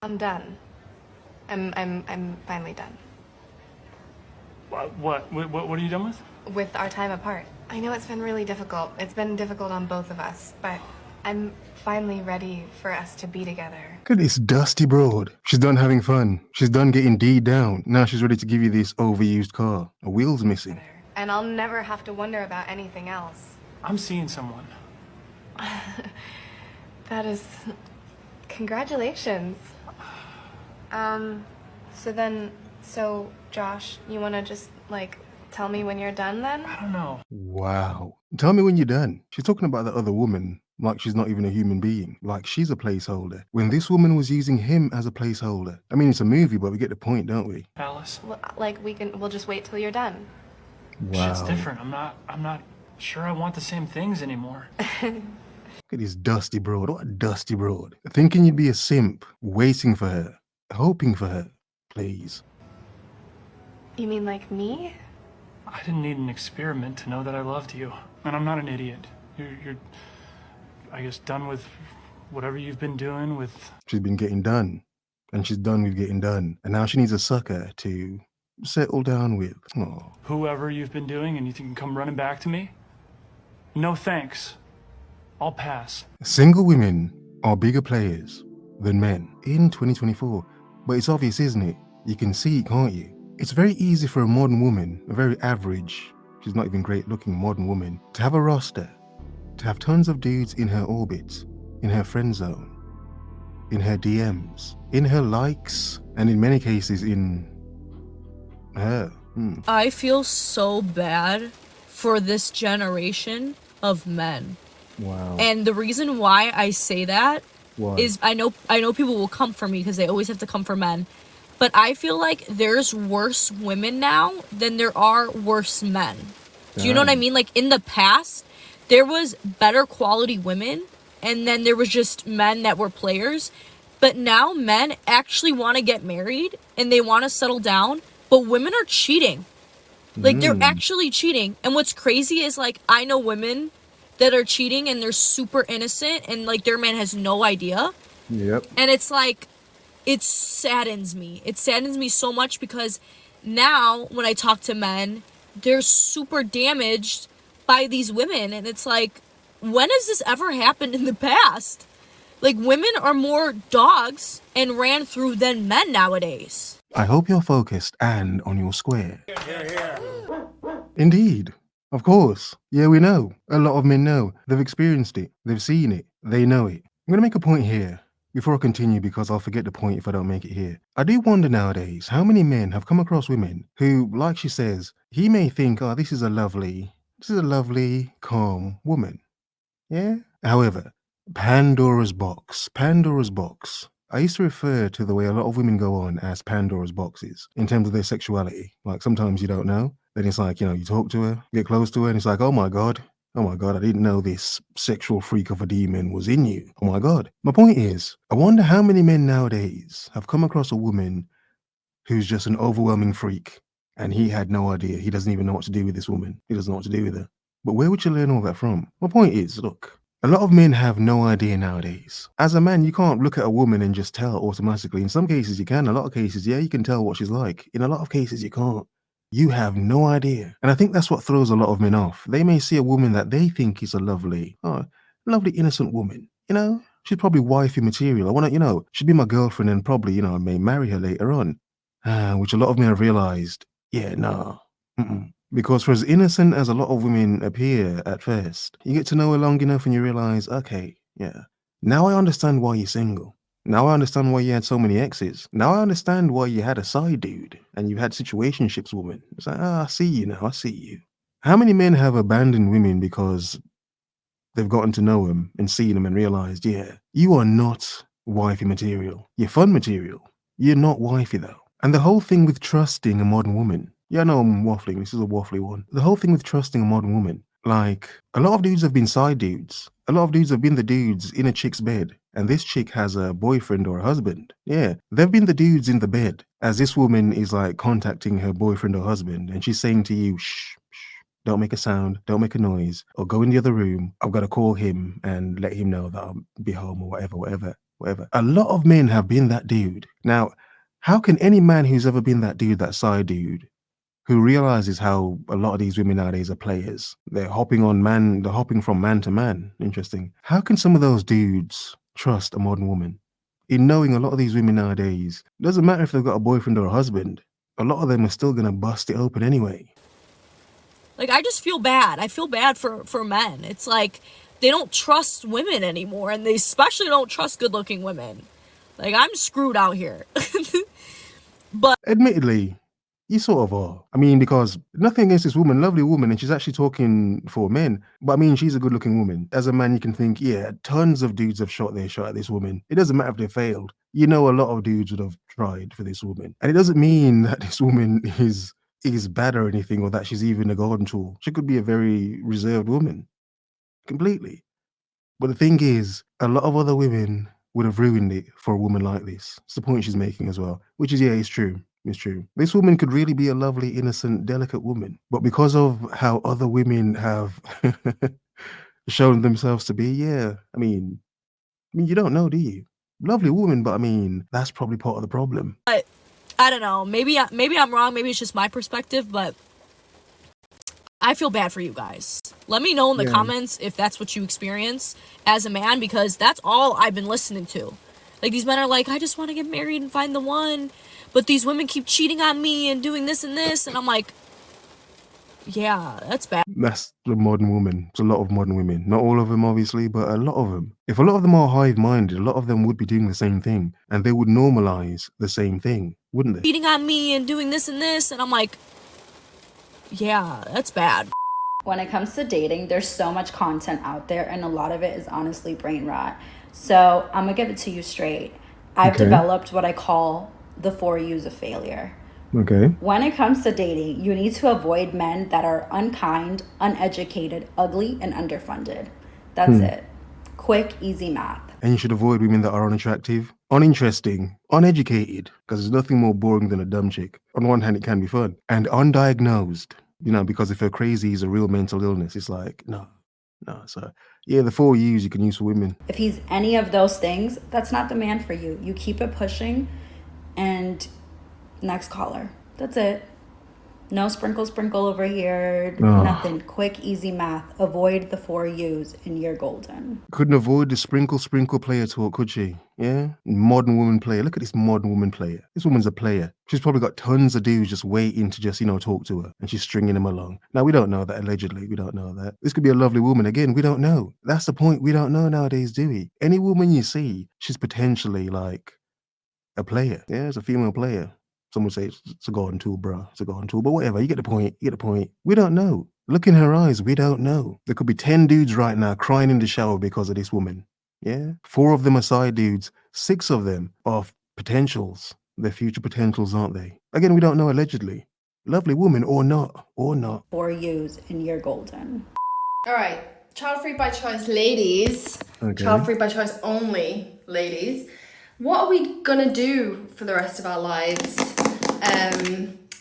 I'm done. I'm finally done. What are you done with? With our time apart. I know it's been really difficult. It's been difficult on both of us, but I'm finally ready for us to be together. Look at this dusty broad. She's done having fun. She's done getting D down. Now she's ready to give you this overused car. A wheel's missing. And I'll never have to wonder about anything else. I'm seeing someone. That is... Congratulations. So Josh, you wanna just, like, tell me when you're done then? I don't know. Wow. Tell me when you're done. She's talking about that other woman like she's not even a human being, like she's a placeholder, when this woman was using him as a placeholder. I mean, it's a movie, but we get the point, don't we? Alice. Well, like, we'll just wait till you're done. Wow. Shit's different. I'm not sure I want the same things anymore. Look at this dusty broad. What a dusty broad. Thinking you'd be a simp, waiting for her, hoping for her. Please. You mean like me? I didn't need an experiment to know that I loved you. And I'm not an idiot. You're I guess, done with whatever you've been doing with... She's been getting done. And she's done with getting done. And now she needs a sucker to settle down with. Aww. Whoever you've been doing, and you think you can come running back to me? No thanks. I'll pass. Single women are bigger players than men in 2024. But it's obvious, isn't it? You can see it, can't you? It's very easy for a modern woman, a very average, she's not even great looking modern woman, to have a roster, to have tons of dudes in her orbit, in her friend zone, in her DMs, in her likes, and in many cases in her. I feel so bad for this generation of men. Wow. And the reason why I say that is I know people will come for me because they always have to come for men. But I feel like there's worse women now than there are worse men. Do you know what I mean? Like in the past, there was better quality women and then there was just men that were players. But now men actually want to get married and they want to settle down, but women are cheating. Like they're actually cheating. And what's crazy is like I know women that are cheating and they're super innocent and like their man has no idea. Yep. And it's like it saddens me. It saddens me so much because now when I talk to men, they're super damaged by these women. And it's like, when has this ever happened in the past? Like women are more dogs and ran through than men nowadays. I hope you're focused and on your square. Indeed. Of course. Yeah, we know. A lot of men know. They've experienced it. They've seen it. They know it. I'm going to make a point here. Before I continue, because I'll forget the point if I don't make it here. I do wonder nowadays how many men have come across women who, like she says, he may think, oh, this is a lovely, calm woman. Yeah? However, Pandora's box. I used to refer to the way a lot of women go on as Pandora's boxes in terms of their sexuality. Like sometimes you don't know. Then it's like, you talk to her, get close to her, and it's like, oh my God, I didn't know this sexual freak of a demon was in you. Oh my God. My point is, I wonder how many men nowadays have come across a woman who's just an overwhelming freak and he had no idea. He doesn't even know what to do with this woman. He doesn't know what to do with her. But where would you learn all that from? My point is, look, a lot of men have no idea nowadays. As a man, you can't look at a woman and just tell automatically. In some cases you can. A lot of cases, yeah, you can tell what she's like. In a lot of cases, you can't. You have no idea. And I think that's what throws a lot of men off. They may see a woman that they think is a lovely, innocent woman. She's probably wifey material. I want to, she'd be my girlfriend and probably, I may marry her later on. Which a lot of men have realized, yeah, nah. Because for as innocent as a lot of women appear at first, you get to know her long enough and you realize, okay, yeah, now I understand why you're single. Now I understand why you had so many exes. Now I understand why you had a side dude and you had situationships woman. It's like, I see you now, I see you. How many men have abandoned women because they've gotten to know them and seen them and realized, yeah, you are not wifey material. You're fun material. You're not wifey though. And the whole thing with trusting a modern woman. Yeah, I know I'm waffling. This is a waffly one. The whole thing with trusting a modern woman. Like, a lot of dudes have been side dudes. A lot of dudes have been the dudes in a chick's bed. And this chick has a boyfriend or a husband. Yeah, they've been the dudes in the bed. As this woman is like contacting her boyfriend or husband. And she's saying to you, shh, don't make a sound, don't make a noise. Or go in the other room. I've got to call him and let him know that I'll be home or whatever. whatever. A lot of men have been that dude. Now, how can any man who's ever been that dude, that side dude, who realizes how a lot of these women nowadays are players, they're hopping from man to man. Interesting. How can some of those dudes trust a modern woman? In knowing a lot of these women nowadays, it doesn't matter if they've got a boyfriend or a husband, a lot of them are still gonna bust it open anyway. Like, I just feel bad. I feel bad for men. It's like they don't trust women anymore, and they especially don't trust good-looking women. Like, I'm screwed out here. But admittedly, you sort of are. I mean, because nothing against this woman, lovely woman, and she's actually talking for men. But I mean, she's a good-looking woman. As a man, you can think, yeah, tons of dudes have shot their shot at this woman. It doesn't matter if they failed. You know, a lot of dudes would have tried for this woman, and it doesn't mean that this woman is bad or anything, or that she's even a golden tool. She could be a very reserved woman, completely. But the thing is, a lot of other women would have ruined it for a woman like this. It's the point she's making as well, which is, yeah, it's true. It's true. This woman could really be a lovely, innocent, delicate woman. But because of how other women have shown themselves to be, yeah, I mean, you don't know, do you? Lovely woman, but I mean, that's probably part of the problem. I don't know. Maybe I'm wrong. Maybe it's just my perspective, but I feel bad for you guys. Let me know in the comments if that's what you experience as a man, because that's all I've been listening to. Like, these men are like, I just want to get married and find the one, but these women keep cheating on me and doing this and this, and I'm like, yeah, that's bad. That's the modern woman. It's a lot of modern women. Not all of them, obviously, but a lot of them. If a lot of them are hive-minded, a lot of them would be doing the same thing, and they would normalize the same thing, wouldn't they? Cheating on me and doing this and this, and I'm like, yeah, that's bad. When it comes to dating, there's so much content out there, and a lot of it is honestly brain rot. So I'm gonna give it to you straight. I've developed what I call the 4 U's of failure. Okay. When it comes to dating, you need to avoid men that are unkind, uneducated, ugly, and underfunded. That's it. Quick, easy math. And you should avoid women that are unattractive, uninteresting, uneducated, because there's nothing more boring than a dumb chick. On one hand, it can be fun. And undiagnosed, you know, because if her crazy is a real mental illness, it's like, no. So, yeah, the 4 U's you can use for women. If he's any of those things, that's not the man for you. You keep it pushing, and next caller. That's it. No sprinkle over here. Nothing. Quick, easy math. Avoid the 4 U's and you're golden. Couldn't avoid the sprinkle player talk, could she? Yeah? Modern woman player. Look at this modern woman player. This woman's a player. She's probably got tons of dudes just waiting to just, talk to her. And she's stringing them along. Now, we don't know that, allegedly. We don't know that. This could be a lovely woman. Again, we don't know. That's the point. We don't know nowadays, do we? Any woman you see, she's potentially like a player. Yeah, it's a female player. Some would say it's a golden tool, bro. It's a golden tool. But whatever, you get the point. We don't know. Look in her eyes. We don't know. There could be 10 dudes right now crying in the shower because of this woman. Yeah? 4 of them are side dudes. 6 of them are potentials. They're future potentials, aren't they? Again, we don't know, allegedly. Lovely woman or not. 4 U's and you're golden. All right. Child-free by choice, ladies. Okay. Child-free by choice only, ladies. What are we gonna do for the rest of our lives?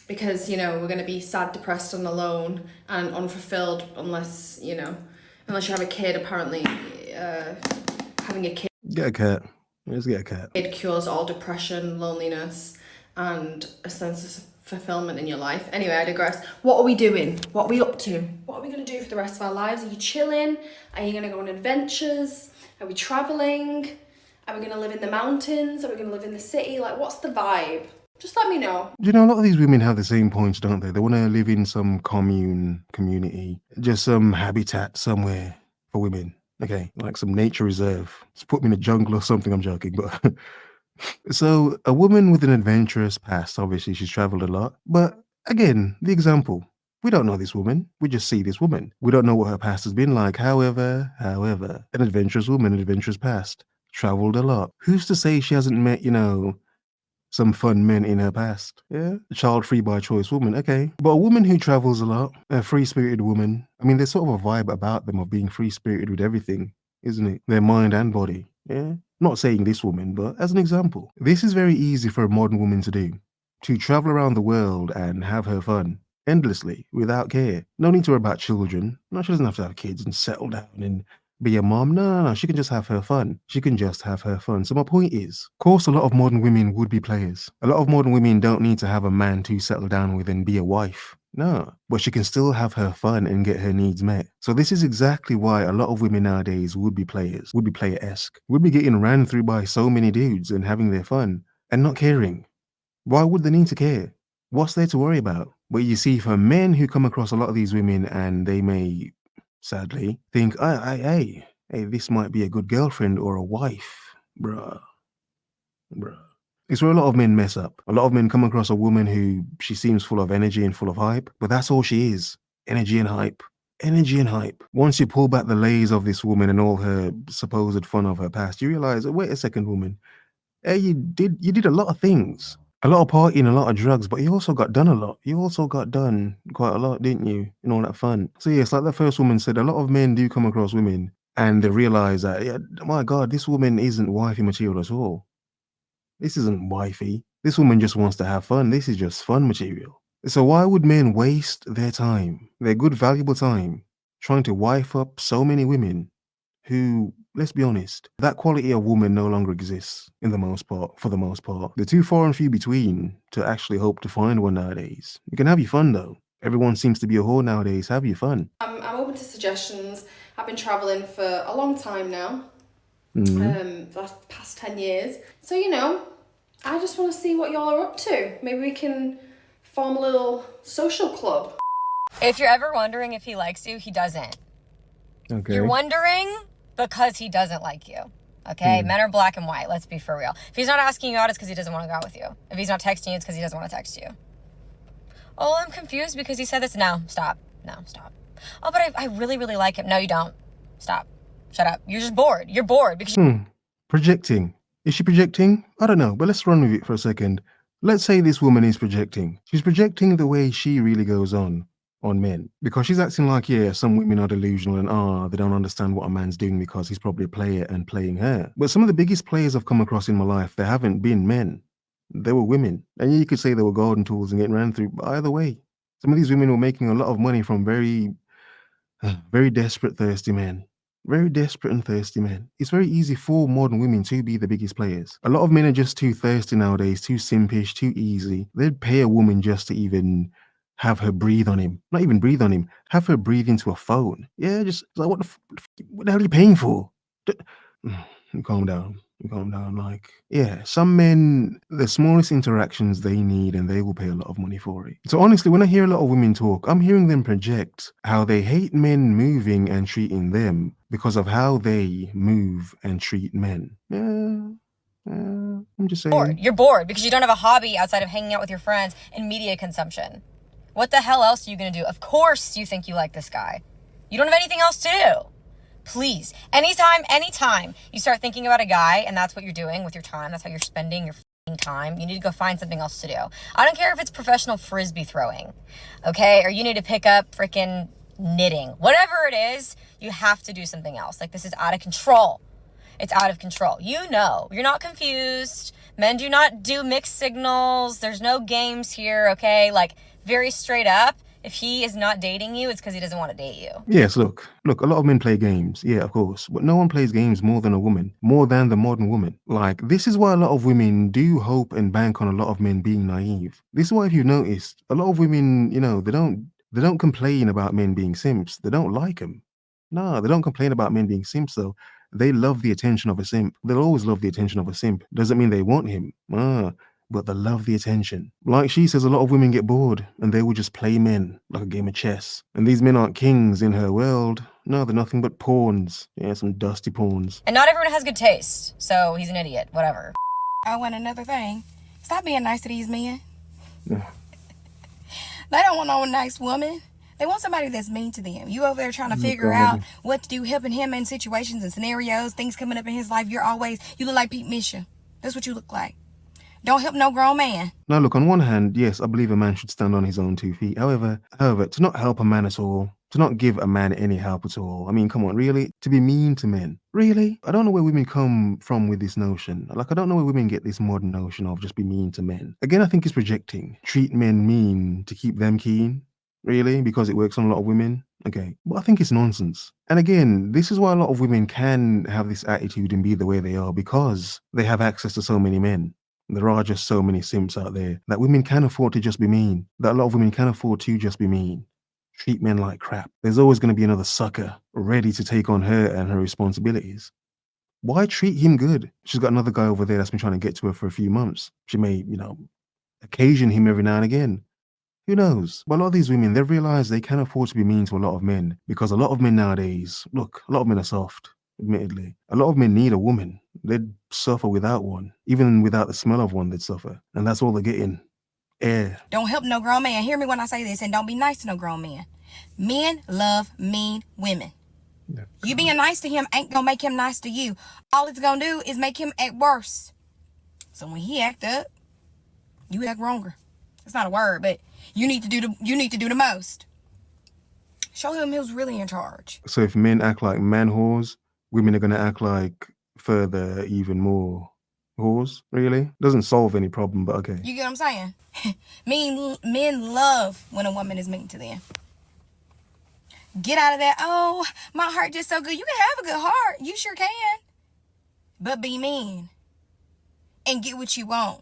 Because, we're gonna be sad, depressed, and alone and unfulfilled unless you have a kid. Apparently, having a kid. Get a cat. Let's get a cat. It cures all depression, loneliness, and a sense of fulfillment in your life. Anyway, I digress. What are we doing? What are we up to? What are we gonna do for the rest of our lives? Are you chilling? Are you gonna go on adventures? Are we traveling? Are we going to live in the mountains? Are we going to live in the city? Like, what's the vibe? Just let me know. A lot of these women have the same points, don't they? They want to live in some community, just some habitat somewhere for women. Okay, like some nature reserve. Just put me in a jungle or something, I'm joking. But so a woman with an adventurous past, obviously she's traveled a lot. But again, the example. We don't know this woman. We just see this woman. We don't know what her past has been like. However, an adventurous woman, an adventurous past. Traveled a lot. Who's to say she hasn't met, some fun men in her past? Yeah, a child-free by choice woman. Okay, but a woman who travels a lot, a free-spirited woman. I mean, there's sort of a vibe about them of being free-spirited with everything, isn't it? Their mind and body. Yeah, not saying this woman, but as an example, this is very easy for a modern woman to do. To travel around the world and have her fun endlessly without care. No need to worry about children. No, she doesn't have to have kids and settle down and be a mom. No. She can just have her fun. She can just have her fun. So my point is, of course, a lot of modern women would be players. A lot of modern women don't need to have a man to settle down with and be a wife. No, but she can still have her fun and get her needs met. So this is exactly why a lot of women nowadays would be players, would be player-esque, would be getting ran through by so many dudes and having their fun and not caring. Why would they need to care? What's there to worry about? But you see, for men who come across a lot of these women and they may, sadly, think, hey, this might be a good girlfriend or a wife, bruh. It's where a lot of men mess up. A lot of men come across a woman who she seems full of energy and full of hype, but that's all she is. Energy and hype. Energy and hype. Once you pull back the layers of this woman and all her supposed fun of her past, you realize, wait a second, woman. Hey, you did a lot of things. A lot of partying, a lot of drugs, but you also got done a lot. You also got done quite a lot, didn't you? And all that fun. So yes, like the first woman said, a lot of men do come across women and they realize that, yeah, my God, this woman isn't wifey material at all. This isn't wifey. This woman just wants to have fun. This is just fun material. So why would men waste their time, their good, valuable time, trying to wife up so many women who, let's be honest, that quality of woman no longer exists for the most part. They're too far and few between to actually hope to find one nowadays. You can have your fun though. Everyone seems to be a whore nowadays. Have your fun. I'm open to suggestions. I've been traveling for a long time now. For the past 10 years. So, you know, I just want to see what y'all are up to. Maybe we can form a little social club. If you're ever wondering if he likes you, he doesn't. Okay. You're wondering because he doesn't like you. Okay? Men are black and white. Let's be for real. If he's not asking you out, it's because he doesn't want to go out with you. If he's not texting you, it's because he doesn't want to text you. Oh, I'm confused because he said this. No, stop. Oh, but I really, really like him. No, you don't. Stop. Shut up. You're just bored. You're bored because Projecting. Is she projecting? I don't know, but let's run with it for a second. Let's say this woman is projecting. She's projecting the way she really goes on men. Because she's acting like, yeah, some women are delusional and they don't understand what a man's doing because he's probably a player and playing her. But some of the biggest players I've come across in my life, they haven't been men. They were women. And you could say they were golden tools and getting ran through. But either way, some of these women were making a lot of money from very desperate, thirsty men. Very desperate and thirsty men. It's very easy for modern women to be the biggest players. A lot of men are just too thirsty nowadays, too simpish, too easy. They'd pay a woman just to even have her breathe on him. Not even breathe on him. Have her breathe into a phone. Yeah, just like, what the hell are you paying for? Calm down. Like, yeah, some men, the smallest interactions they need and they will pay a lot of money for it. So honestly, when I hear a lot of women talk, I'm hearing them project how they hate men moving and treating them because of how they move and treat men. Yeah, I'm just saying. bored. You're bored because you don't have a hobby outside of hanging out with your friends and media consumption. What the hell else are you going to do? Of course you think you like this guy. You don't have anything else to do. Please, anytime you start thinking about a guy and that's what you're doing with your time, that's how you're spending your time, you need to go find something else to do. I don't care if it's professional frisbee throwing, okay? Or you need to pick up freaking knitting. Whatever it is, you have to do something else. Like, this is out of control. It's out of control. You know, you're not confused. Men do not do mixed signals. There's no games here, okay? Like, very straight up. If he is not dating you, it's because he doesn't want to date you. Yes, look, a lot of men play games. Yeah, of course. But no one plays games more than a woman, more than the modern woman. Like, this is why a lot of women do hope and bank on a lot of men being naive. This is why, if you've noticed, a lot of women, you know, they don't complain about men being simps. They don't like them. No, they don't complain about men being simps, though. They love the attention of a simp. They'll always love the attention of a simp. Doesn't mean they want him. But they love the attention. Like she says, a lot of women get bored and they will just play men like a game of chess. And these men aren't kings in her world. No, they're nothing but pawns. Yeah, some dusty pawns. And not everyone has good taste, so he's an idiot. Whatever. Oh, and another thing. Stop being nice to these men. They don't want no nice woman. They want somebody that's mean to them. You over there trying to figure out what to do, helping him in situations and scenarios, things coming up in his life. You look like Pete Misha. That's what you look like. Don't help no grown man. Now, look, on one hand, yes, I believe a man should stand on his own 2 feet. However, to not help a man at all, to not give a man any help at all. I mean, come on, really? To be mean to men? Really? I don't know where women come from with this notion. Like, I don't know where women get this modern notion of just be mean to men. Again, I think it's projecting. Treat men mean to keep them keen. Really? Because it works on a lot of women? Okay. But I think it's nonsense. And again, this is why a lot of women can have this attitude and be the way they are, because they have access to so many men. There are just so many simps out there that women can afford to just be mean, that a lot of women can afford to just be mean. Treat men like crap. There's always going to be another sucker ready to take on her and her responsibilities. Why treat him good? She's got another guy over there that's been trying to get to her for a few months. She may, occasion him every now and again. Who knows? But a lot of these women, they've realized they can afford to be mean to a lot of men, because a lot of men nowadays, look, a lot of men are soft, admittedly. A lot of men need a woman. They'd suffer without one. Even without the smell of one, they'd suffer. And that's all they're getting. Air. Don't help no grown man. Hear me when I say this, and don't be nice to no grown man. Men love mean women. Yeah. You being nice to him ain't gonna make him nice to you. All it's gonna do is make him act worse. So when he act up, you act wronger. It's not a word, but you need to do the most. Show him who's really in charge. So if men act like man whores, women are gonna act like further, even more whores. Really? Doesn't solve any problem, but okay. You get what I'm saying? Men love when a woman is mean to them. Get out of that, oh, my heart just so good. You can have a good heart. You sure can. But be mean. And get what you want.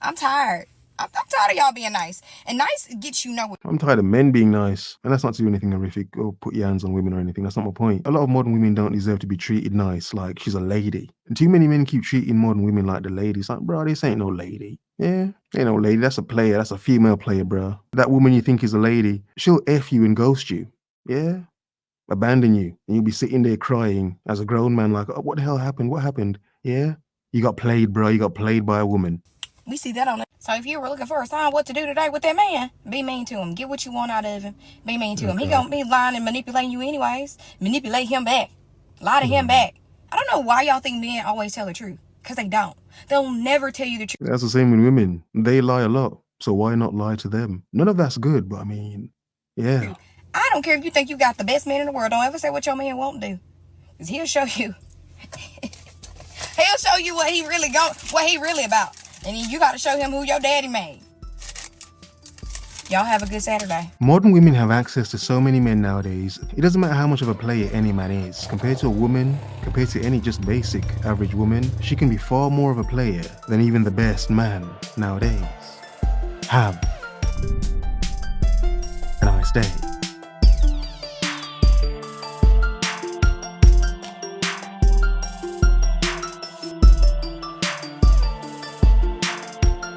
I'm tired. I'm tired of y'all being nice. And nice gets you nowhere. I'm tired of men being nice. And that's not to do anything horrific or put your hands on women or anything. That's not my point. A lot of modern women don't deserve to be treated nice, like she's a lady. And too many men keep treating modern women like the lady. It's like, bro, this ain't no lady. Yeah, ain't no lady. That's a player. That's a female player, bro. That woman you think is a lady, she'll F you and ghost you. Yeah? Abandon you. And you'll be sitting there crying as a grown man like, oh, what the hell happened? What happened? Yeah? You got played, bro. You got played by a woman. We see that on it. So if you were looking for a sign what to do today with that man, be mean to him. Get what you want out of him. Be mean to him. He gonna be lying and manipulating you anyways. Manipulate him back. Lie to him back. I don't know why y'all think men always tell the truth. Because they don't. They'll never tell you the truth. That's the same with women. They lie a lot. So why not lie to them? None of that's good, but I mean, yeah. I don't care if you think you got the best man in the world. Don't ever say what your man won't do. Because he'll show you. He'll show you what he really about. And then you got to show him who your daddy made. Y'all have a good Saturday. Modern women have access to so many men nowadays. It doesn't matter how much of a player any man is. Compared to a woman, compared to any just basic average woman, she can be far more of a player than even the best man nowadays. Have a nice day.